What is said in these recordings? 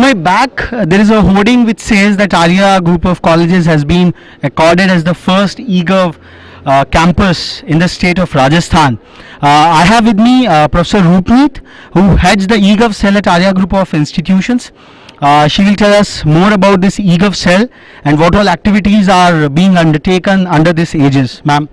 my back, there is a hoarding which says that Arya Group of Colleges has been accorded as the first eGov campus in the state of Rajasthan. I have with me Professor Roopneet, who heads the eGov cell at Arya Group of Institutions. She will tell us more about this eGov cell and what all activities are being undertaken under this aegis. Ma'am.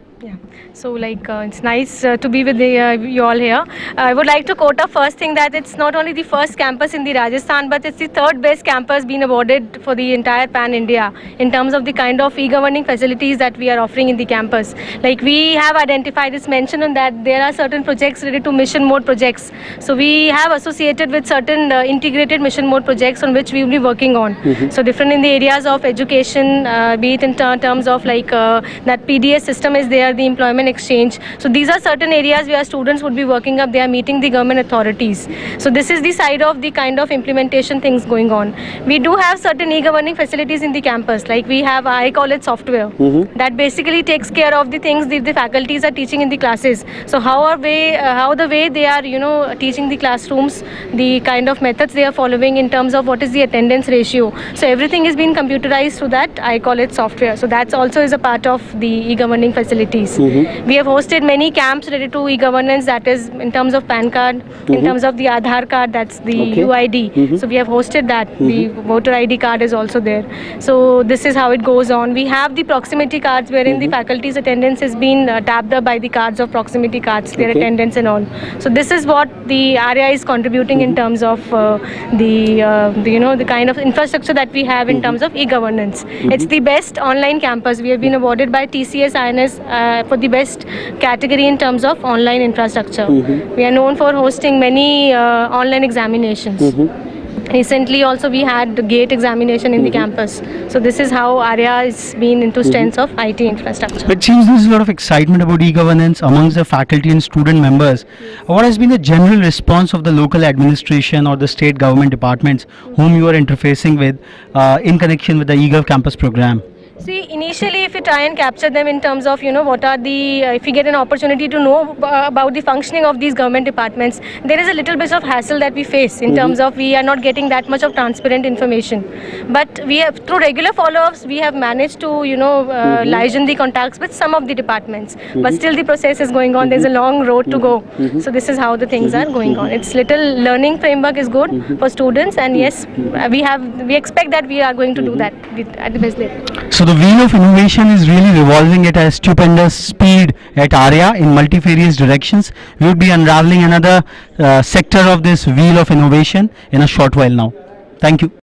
So it's nice to be with you all here. I would like to quote a first thing that it's not only the first campus in the Rajasthan, but it's the third best campus being awarded for the entire Pan India in terms of the kind of e-governing facilities that we are offering in the campus. Like we have identified, it's mentioned on that there are certain projects related to mission mode projects. So we have associated with certain integrated mission mode projects on which we will be working on. So different in the areas of education, be it in terms of that PDS system is there, the employment exchange. So these are certain areas where students would be working up. They are meeting the government authorities. So this is the side of the kind of implementation things going on. We do have certain e-governing facilities in the campus. Like we have, I call it software, that basically takes care of the things the faculties are teaching in the classes. So how the way they are teaching the classrooms, the kind of methods they are following in terms of what is the attendance ratio. So everything is being computerized through that. I call it software. So that also is a part of the e-governing facilities. We have hosted many camps related to e-governance, that is in terms of PAN card, in terms of the Aadhaar card, that's the UID. So we have hosted that. The voter ID card is also there. So this is how it goes on. We have the proximity cards wherein the faculty's attendance has been tapped up by the cards of proximity cards, their attendance and all. So this is what the area is contributing in terms of the kind of infrastructure that we have in terms of e-governance. It's the best online campus. We have been awarded by TCS INS for the best category in terms of online infrastructure. We are known for hosting many online examinations. Recently also we had the GATE examination in the campus. So this is how Arya has been into strengths of IT infrastructure. But it seems there is a lot of excitement about e-governance amongst the faculty and student members. What has been the general response of the local administration or the state government departments whom you are interfacing with in connection with the eGov campus program? See, initially if you try and capture them in terms of, what are the, if you get an opportunity to know about the functioning of these government departments, there is a little bit of hassle that we face in terms of we are not getting that much of transparent information. But we have, through regular follow-ups, we have managed to, liaison the contacts with some of the departments. But still the process is going on. There's a long road to go. So this is how the things are going on. It's little learning framework is good for students, and yes, we expect that we are going to do that at the best level. So the wheel of innovation is really revolving at a stupendous speed at Arya in multifarious directions. We would be unraveling another sector of this wheel of innovation in a short while now. Thank you.